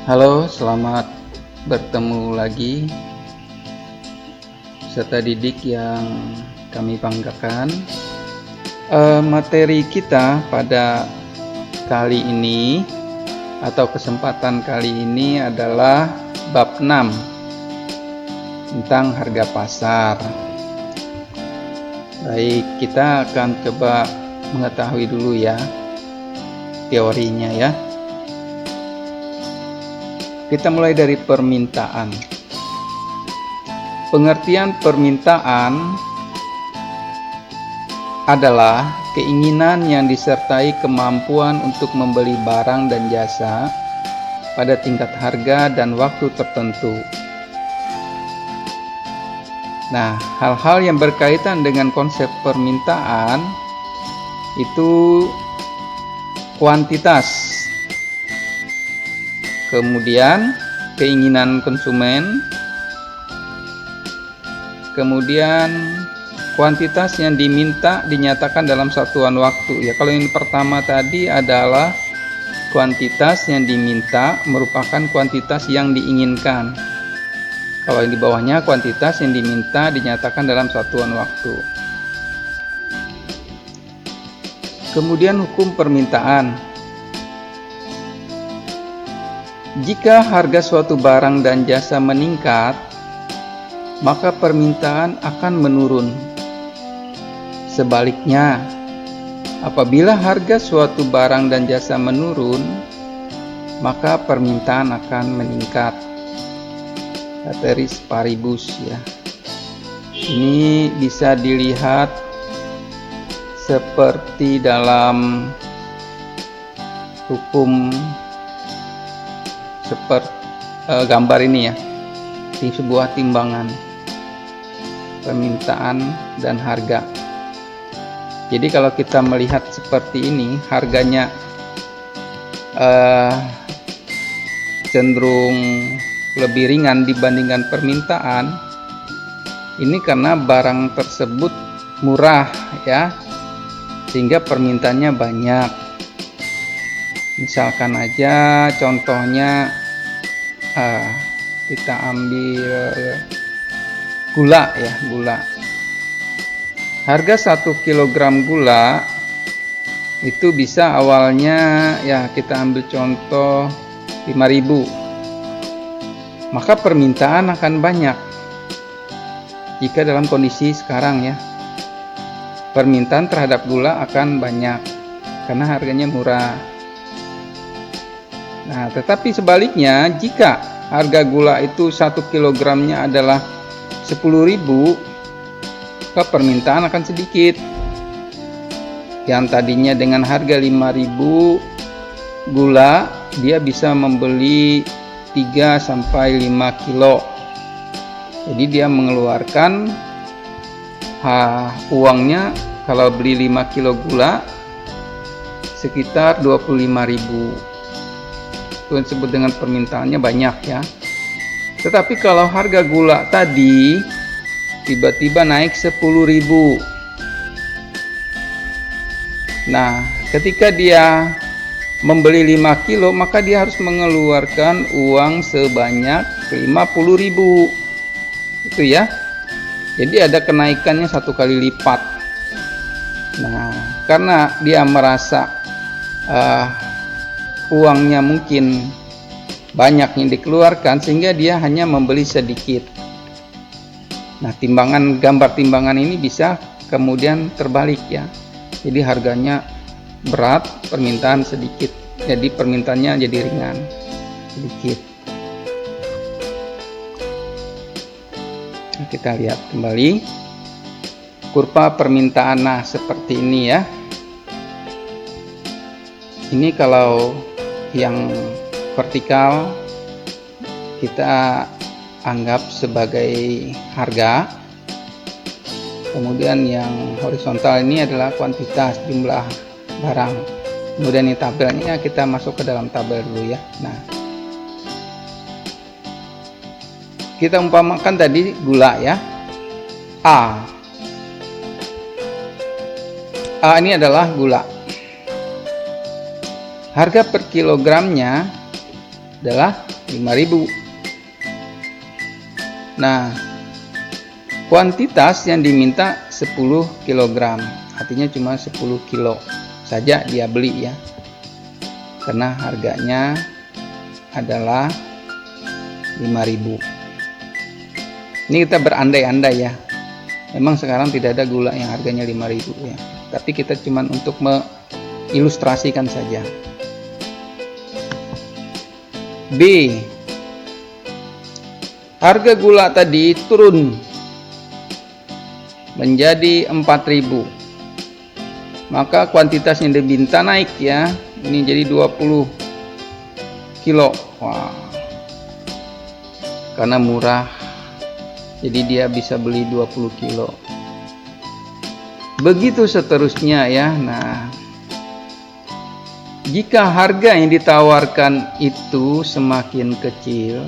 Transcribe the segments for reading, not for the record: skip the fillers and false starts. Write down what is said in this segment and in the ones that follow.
Halo, selamat bertemu lagi peserta didik yang kami banggakan. Materi kita pada kali ini atau kesempatan kali ini adalah bab 6 tentang harga pasar. Baik, kita akan coba mengetahui dulu ya teorinya ya. Kita mulai dari permintaan. Pengertian permintaan adalah keinginan yang disertai kemampuan untuk membeli barang dan jasa pada tingkat harga dan waktu tertentu. Nah, hal-hal yang berkaitan dengan konsep permintaan itu kuantitas, kemudian keinginan konsumen, kemudian kuantitas yang diminta dinyatakan dalam satuan waktu. Ya, kalau yang pertama tadi adalah kuantitas yang diminta merupakan kuantitas yang diinginkan. Kalau yang di bawahnya kuantitas yang diminta dinyatakan dalam satuan waktu. Kemudian hukum permintaan. Jika harga suatu barang dan jasa meningkat, maka permintaan akan menurun. Sebaliknya, apabila harga suatu barang dan jasa menurun, maka permintaan akan meningkat. Ceteris paribus ya. Ini bisa dilihat seperti dalam hukum seperti gambar ini ya, di sebuah timbangan permintaan dan harga. Jadi kalau kita melihat seperti ini, harganya cenderung lebih ringan dibandingkan permintaan. Ini karena barang tersebut murah ya, sehingga permintaannya banyak. Misalkan aja contohnya kita ambil gula ya, gula. Harga 1 kg gula itu bisa awalnya ya, kita ambil contoh 5.000. Maka permintaan akan banyak jika dalam kondisi sekarang ya. Permintaan terhadap gula akan banyak karena harganya murah. Nah, tetapi sebaliknya, jika harga gula itu 1 kilogramnya adalah 10.000, maka permintaan akan sedikit. Yang tadinya dengan harga 5.000 gula, dia bisa membeli 3 sampai 5 kilo. Jadi dia mengeluarkan uangnya kalau beli 5 kilo gula sekitar 25.000. Itu disebut dengan permintaannya banyak ya. Tetapi kalau harga gula tadi tiba-tiba naik 10.000. Nah, ketika dia membeli 5 kilo, maka dia harus mengeluarkan uang sebanyak 50.000. Itu ya. Jadi ada kenaikannya 1 kali lipat. Nah, karena dia merasa uangnya mungkin banyak yang dikeluarkan, sehingga dia hanya membeli sedikit. Nah, gambar timbangan ini bisa kemudian terbalik ya. Jadi harganya berat, permintaan sedikit. Jadi permintaannya jadi ringan, sedikit. Nah, kita lihat kembali kurva permintaan. Nah, seperti ini ya. Ini kalau yang vertikal kita anggap sebagai harga. Kemudian yang horizontal ini adalah kuantitas, jumlah barang. Kemudian ini tabelnya, kita masuk ke dalam tabel dulu ya. Nah, kita umpamakan tadi gula ya, A ini adalah gula. Harga per kilogramnya adalah 5.000. Nah, kuantitas yang diminta 10 kg, artinya cuma 10 kilo saja dia beli ya, karena harganya adalah 5.000. Ini kita berandai-andai ya, memang sekarang tidak ada gula yang harganya 5.000 ya, tapi kita cuma untuk mengilustrasikan saja. B, harga gula tadi turun menjadi 4.000, maka kuantitas yang diminta naik ya, ini jadi 20 kilo. Wah, karena murah jadi dia bisa beli 20 kilo. Begitu seterusnya ya. Nah, jika harga yang ditawarkan itu semakin kecil,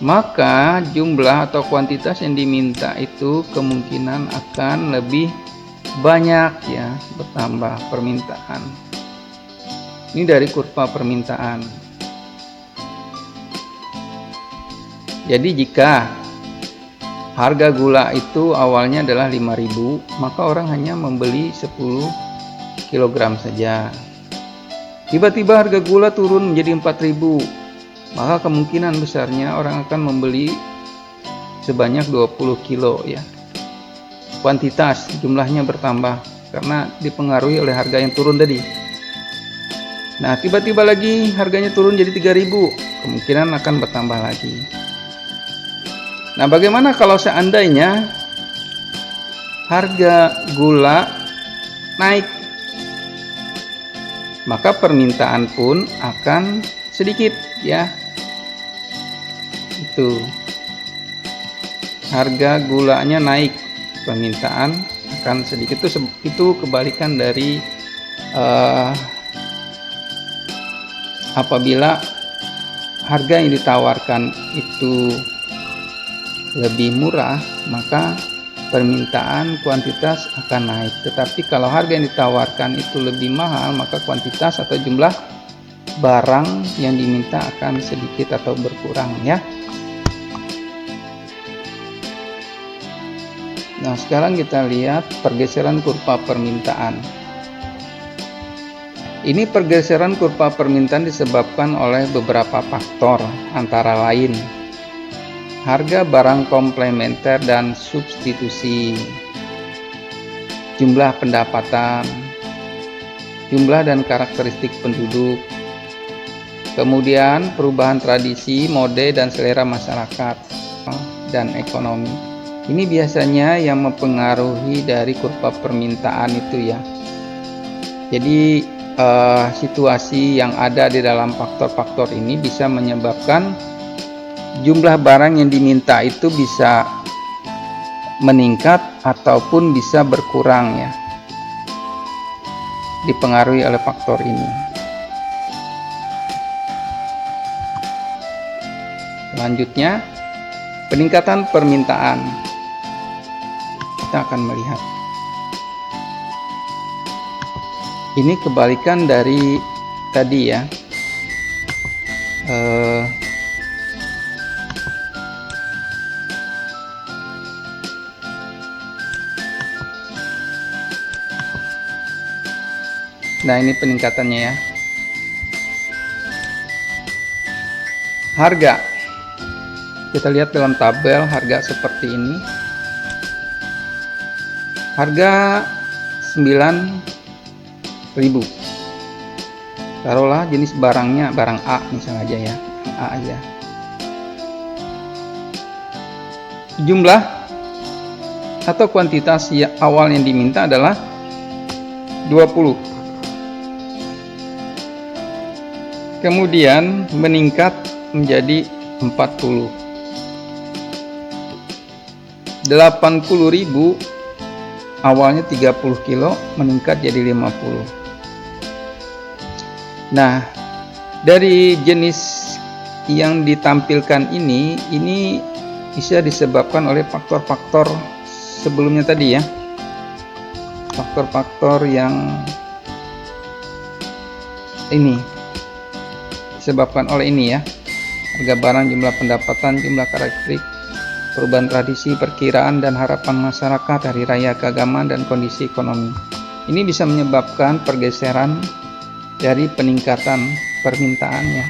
maka jumlah atau kuantitas yang diminta itu kemungkinan akan lebih banyak ya, bertambah permintaan. Ini dari kurva permintaan. Jadi jika harga gula itu awalnya adalah 5.000, maka orang hanya membeli 10 kg saja. Tiba-tiba harga gula turun menjadi 4.000, maka kemungkinan besarnya orang akan membeli sebanyak 20 kilo ya. Kuantitas jumlahnya bertambah karena dipengaruhi oleh harga yang turun tadi. Nah, tiba-tiba lagi harganya turun jadi 3.000, kemungkinan akan bertambah lagi. Nah, bagaimana kalau seandainya harga gula naik? Maka permintaan pun akan sedikit ya. Itu harga gulanya naik, permintaan akan sedikit. Itu kebalikan dari apabila harga yang ditawarkan itu lebih murah, maka permintaan kuantitas akan naik. Tetapi kalau harga yang ditawarkan itu lebih mahal, maka kuantitas atau jumlah barang yang diminta akan sedikit atau berkurang ya. Nah, sekarang kita lihat pergeseran kurva permintaan. Ini pergeseran kurva permintaan disebabkan oleh beberapa faktor, antara lain harga barang komplementer dan substitusi, jumlah pendapatan, jumlah dan karakteristik penduduk, kemudian perubahan tradisi, mode dan selera masyarakat, dan ekonomi. Ini biasanya yang mempengaruhi dari kurva permintaan itu ya. Jadi situasi yang ada di dalam faktor-faktor ini bisa menyebabkan jumlah barang yang diminta itu bisa meningkat ataupun bisa berkurang ya, dipengaruhi oleh faktor ini. Selanjutnya, peningkatan permintaan. Kita akan melihat ini kebalikan dari tadi ya. Nah, ini peningkatannya ya. Harga. Kita lihat dalam tabel harga seperti ini. Harga 9.000. Taruhlah jenis barangnya barang A misalnya aja ya. A aja. Jumlah atau kuantitas awal yang diminta adalah 20. Kemudian meningkat menjadi 40. 80.000 awalnya 30 kilo meningkat jadi 50. Nah, dari jenis yang ditampilkan ini bisa disebabkan oleh faktor-faktor sebelumnya tadi ya. Faktor-faktor yang ini disebabkan oleh ini ya. harga barang, jumlah pendapatan, jumlah karakteristik, perubahan tradisi, perkiraan dan harapan masyarakat, hari raya keagamaan, dan kondisi ekonomi. Ini bisa menyebabkan pergeseran dari peningkatan permintaannya.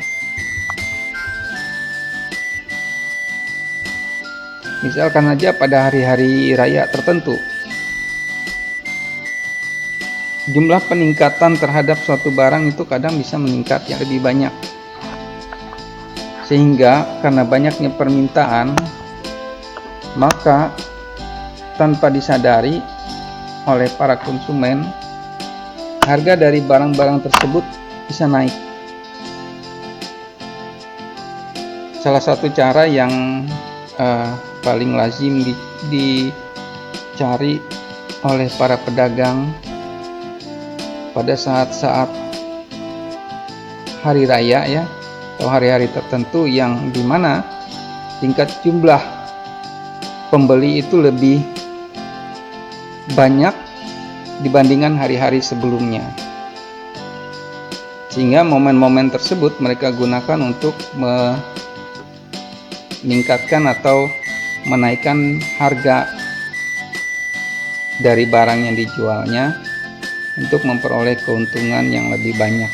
Misalkan aja pada hari-hari raya tertentu, jumlah peningkatan terhadap suatu barang itu kadang bisa meningkat yang lebih banyak. Sehingga karena banyaknya permintaan, maka tanpa disadari oleh para konsumen, harga dari barang-barang tersebut bisa naik. Salah satu cara yang paling lazim dicari oleh para pedagang pada saat-saat hari raya ya, atau hari-hari tertentu yang dimana tingkat jumlah pembeli itu lebih banyak dibandingkan hari-hari sebelumnya, sehingga momen-momen tersebut mereka gunakan untuk meningkatkan atau menaikkan harga dari barang yang dijualnya untuk memperoleh keuntungan yang lebih banyak.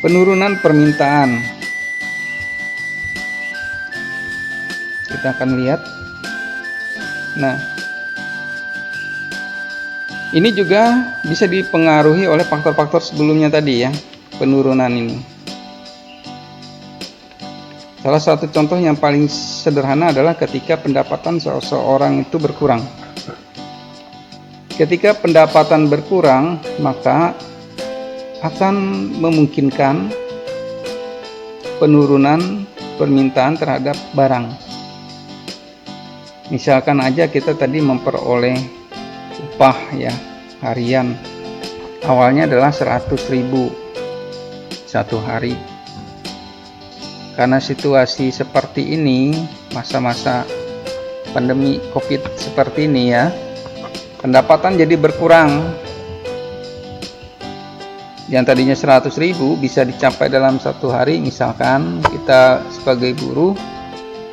Penurunan permintaan, kita akan lihat. Nah, ini juga bisa dipengaruhi oleh faktor-faktor sebelumnya tadi ya, penurunan ini. Salah satu contoh yang paling sederhana adalah ketika pendapatan seseorang itu berkurang. Ketika pendapatan berkurang, maka akan memungkinkan penurunan permintaan terhadap barang. Misalkan aja kita tadi memperoleh upah ya harian, awalnya adalah 100.000 satu hari. Karena situasi seperti ini, masa-masa pandemi COVID seperti ini ya, pendapatan jadi berkurang. Yang tadinya 100.000 bisa dicapai dalam satu hari. Misalkan kita sebagai buruh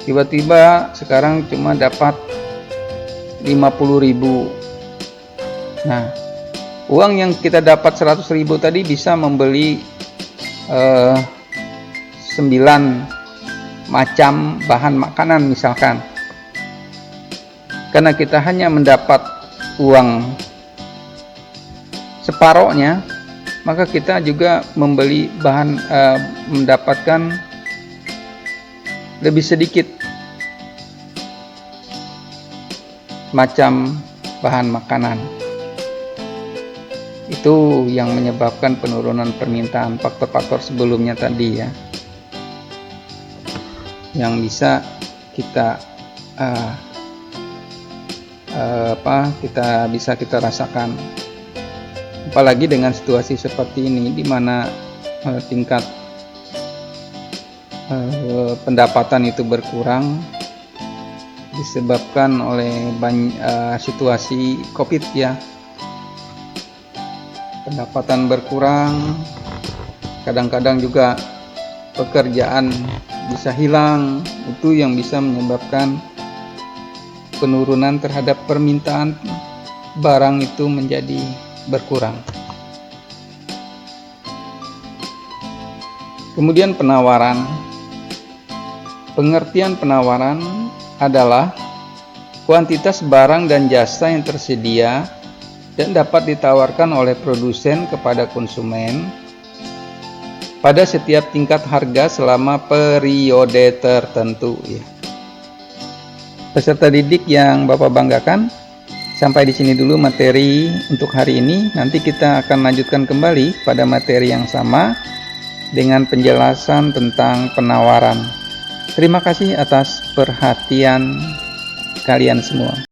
tiba-tiba sekarang cuma dapat 50.000. Nah, uang yang kita dapat 100.000 tadi bisa membeli 9 macam bahan makanan misalkan. Karena kita hanya mendapat uang separohnya, maka kita juga membeli bahan mendapatkan lebih sedikit macam bahan makanan. Itu yang menyebabkan penurunan permintaan, faktor-faktor sebelumnya tadi ya, yang bisa kita kita rasakan. Apalagi dengan situasi seperti ini, di mana tingkat pendapatan itu berkurang disebabkan oleh situasi COVID ya. Pendapatan berkurang, kadang-kadang juga pekerjaan bisa hilang. Itu yang bisa menyebabkan penurunan terhadap permintaan barang itu menjadi berkurang. Kemudian penawaran. Pengertian penawaran adalah kuantitas barang dan jasa yang tersedia dan dapat ditawarkan oleh produsen kepada konsumen pada setiap tingkat harga selama periode tertentu ya. Peserta didik yang Bapak banggakan, sampai di sini dulu materi untuk hari ini. Nanti kita akan lanjutkan kembali pada materi yang sama dengan penjelasan tentang penawaran. Terima kasih atas perhatian kalian semua.